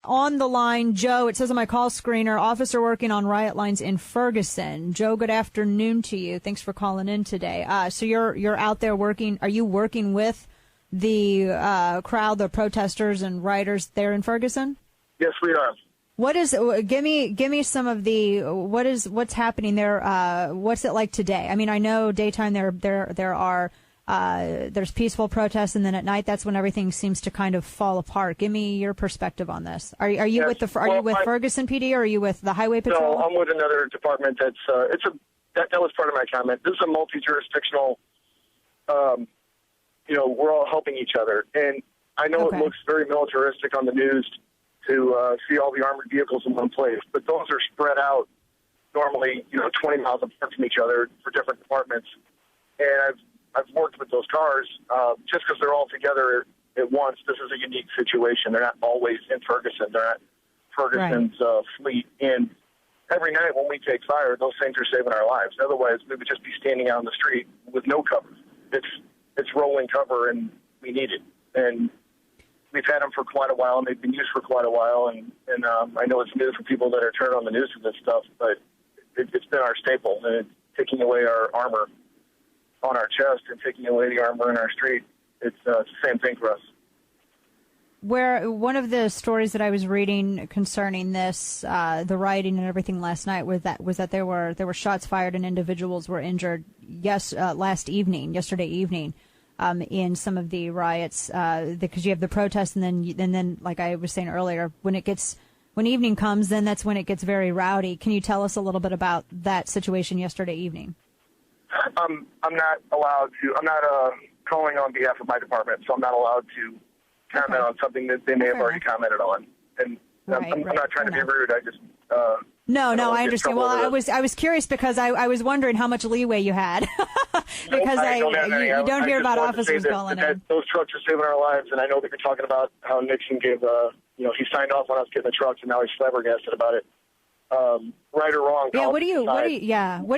On the line, Joe, it says on my call screener, officer working on riot lines in Ferguson. Joe, good afternoon to you. Thanks for calling in today. So you're out there working. Are you working with the crowd, the protesters and rioters there in Ferguson? Yes, we are. Give me some of what's happening there? What's it like today? I mean, I know daytime there are there's peaceful protests, and then at night that's when everything seems to kind of fall apart. Give me your perspective on this. Are you yes. with Ferguson PD, or are you with the Highway Patrol? No, I'm with another department. That was part of my comment. This is a multi-jurisdictional. We're all helping each other, and I know It looks very militaristic on the news to see all the armored vehicles in one place, but those are spread out normally, 20 miles apart from each other for different departments. And I've worked with those cars just because they're all together at once. This is a unique situation. They're not always in Ferguson. They're not Ferguson's fleet. And every night when we take fire, those things are saving our lives. Otherwise, we would just be standing out on the street with no cover. It's rolling cover, and we need it. And we've had them for quite a while, and they've been used for quite a while. And I know it's new for people that are turned on the news for this stuff, but it's been our staple. And it's taking away our armor on our chest and taking away the armor in our street. It's the same thing for us. Where one of the stories that I was reading concerning this, the rioting and everything last night was that there were shots fired and individuals were injured. Yesterday evening, in some of the riots, because you have the protests and then like I was saying earlier, when evening comes, then that's when it gets very rowdy. Can you tell us a little bit about that situation yesterday evening? I'm not allowed to. I'm not calling on behalf of my department, so I'm not allowed to comment on something that they may have already commented on. And I'm not trying to be rude. I just No, I understand. Well, I was curious because I was wondering how much leeway you had because you don't hear about officers calling in. Those trucks are saving our lives, and I know that you're talking about how Nixon gave he signed off when I was getting the trucks, and now he's flabbergasted about it. Right or wrong? Yeah. What do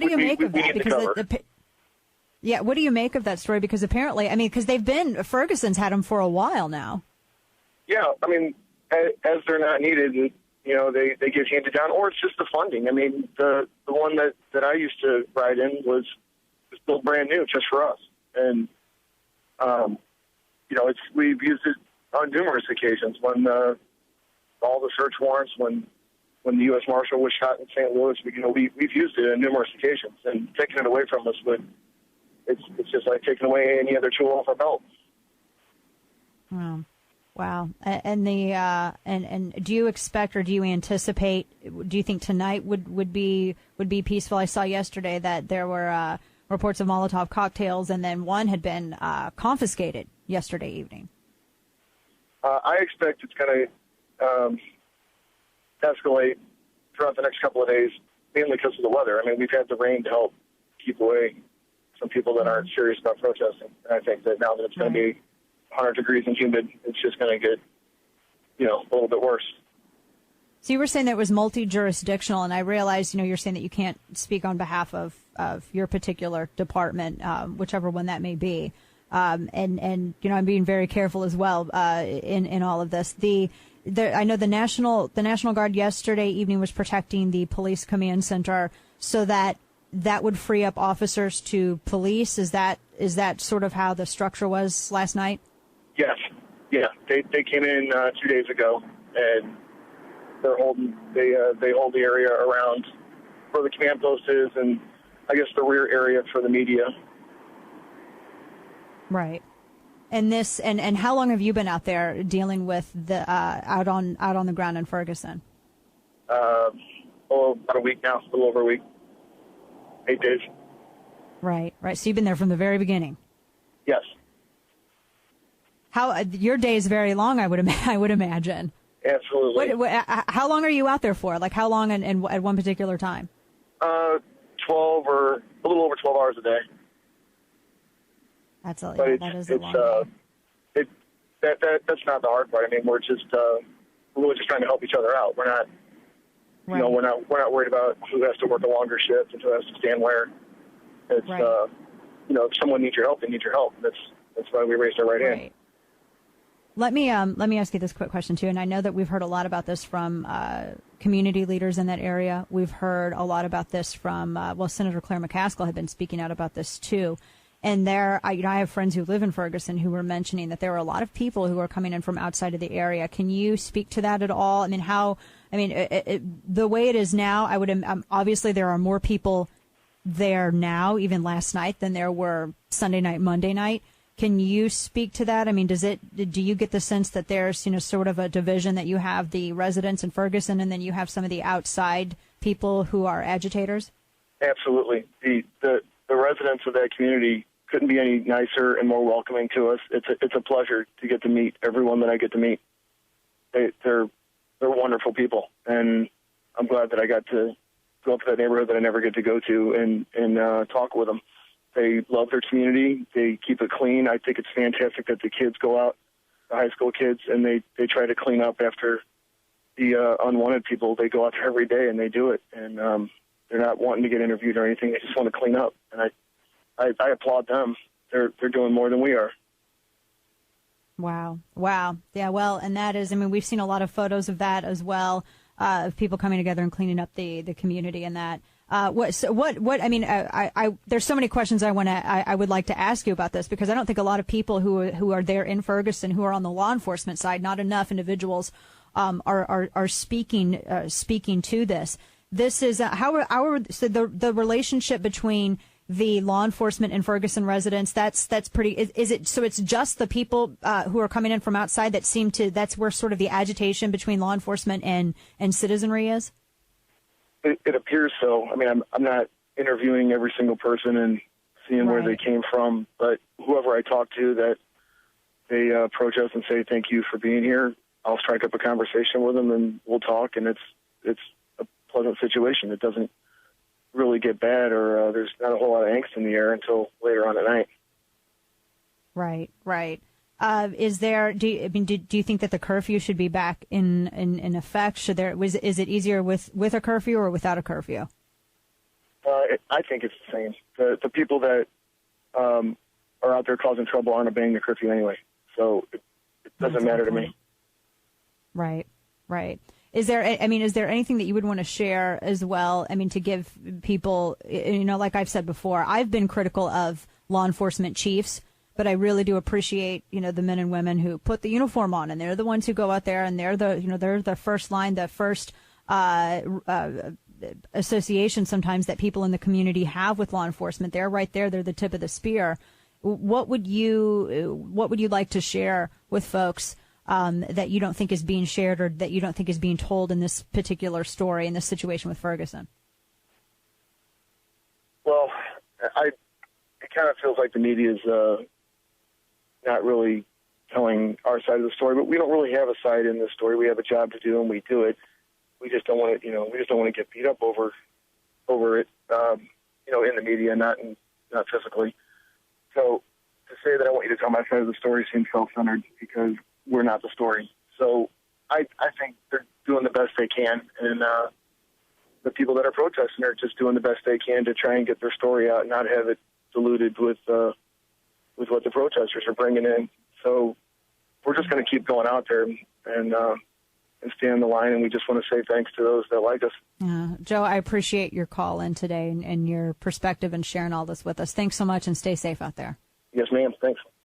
you make of that? Because what do you make of that story? Because apparently, because Ferguson's had them for a while now. Yeah, as they're not needed, and they get handed down, or it's just the funding. The one that I used to ride in was built brand new just for us, and we've used it on numerous occasions when all the search warrants, when the U.S. Marshal was shot in St. Louis, we've used it on numerous occasions, and taking it away from us it's just like taking away any other tool off our belt. Wow. And and do you expect, or do you anticipate, do you think tonight would be peaceful? I saw yesterday that there were reports of Molotov cocktails, and then one had been confiscated yesterday evening. I expect it's going to escalate throughout the next couple of days, mainly because of the weather. We've had the rain to help keep away some people that aren't serious about protesting. And I think that now that it's going to be 100 degrees and humid, it's just going to get, a little bit worse. So you were saying that it was multi-jurisdictional, and I realize, you're saying that you can't speak on behalf of your particular department, whichever one that may be. And I'm being very careful as well in all of this. I know the National Guard yesterday evening was protecting the police command center so that would free up officers to police. Is that sort of how the structure was last night? Yes. Yeah. They came in 2 days ago, and they hold the area around where the command post is, and I guess the rear area for the media. Right. And and how long have you been out there dealing with the out on the ground in Ferguson? About a week now, a little over a week. 8 days. Right. So you've been there from the very beginning. Yes. Your day is very long, I would imagine. Absolutely. How long are you out there for? Like how long and at one particular time? 12 or a little over 12 hours a day. That is a long day. That's not the hard part. We're just we're really just trying to help each other out. We're not. Right. We're not worried about who has to work a longer shift and who has to stand where. It's if someone needs your help, they need your help. That's why we raised our right hand. Let me ask you this quick question too, and I know that we've heard a lot about this from community leaders in that area. We've heard a lot about this from Senator Claire McCaskill had been speaking out about this too. And I have friends who live in Ferguson who were mentioning that there are a lot of people who are coming in from outside of the area. Can you speak to that at all? I mean, the way it is now, obviously there are more people there now, even last night, than there were Sunday night, Monday night. Can you speak to that? I mean, do you get the sense that there's, sort of a division, that you have the residents in Ferguson and then you have some of the outside people who are agitators? Absolutely. The residents of that community couldn't be any nicer and more welcoming to us. It's a pleasure to get to meet everyone that I get to meet. They're wonderful people, and I'm glad that I got to go up to that neighborhood that I never get to go to and talk with them. They love their community. They keep it clean. I think it's fantastic that the kids go out, the high school kids, and they try to clean up after the unwanted people. They go out there every day and they do it, and they're not wanting to get interviewed or anything. They just want to clean up, and I applaud them. They're doing more than we are. Wow. Yeah, well, and that is, we've seen a lot of photos of that as well, of people coming together and cleaning up the community and that. There's so many questions I would like to ask you about this, because I don't think a lot of people who are there in Ferguson, who are on the law enforcement side, not enough individuals, are speaking to this. This is so the relationship between the law enforcement and Ferguson residents. That's pretty. Is it so? It's just the people who are coming in from outside that seem to. That's where sort of the agitation between law enforcement and citizenry is. It appears so. I'm not interviewing every single person and seeing where they came from, but whoever I talk to that they approach us and say thank you for being here, I'll strike up a conversation with them and we'll talk, and it's a pleasant situation. It doesn't really get bad, or there's not a whole lot of angst in the air until later on at night. Right. Do you think that the curfew should be back in effect? Is it easier with a curfew or without a curfew? I think it's the same. The people that are out there causing trouble aren't obeying the curfew anyway, so it doesn't matter to me. Right. Is there anything that you would want to share as well? To give people, like I've said before, I've been critical of law enforcement chiefs, but I really do appreciate, the men and women who put the uniform on, and they're the ones who go out there, and they're the first line, the first association sometimes that people in the community have with law enforcement. They're right there. They're the tip of the spear. What would you like to share with folks that you don't think is being shared, or that you don't think is being told in this particular story, in this situation with Ferguson? Well, it kind of feels like the media is not really telling our side of the story, but we don't really have a side in this story. We have a job to do, and we do it. We just don't want to, we just don't want to get beat up over it, in the media, not physically. So to say that I want you to tell my side of the story seems self-centered, because we're not the story. So I think they're doing the best they can, and the people that are protesting are just doing the best they can to try and get their story out and not have it diluted with what the protesters are bringing in. So we're just going to keep going out there and stay on the line, and we just want to say thanks to those that like us. Joe, I appreciate your call in today and your perspective and sharing all this with us. Thanks so much, and stay safe out there. Yes, ma'am. Thanks.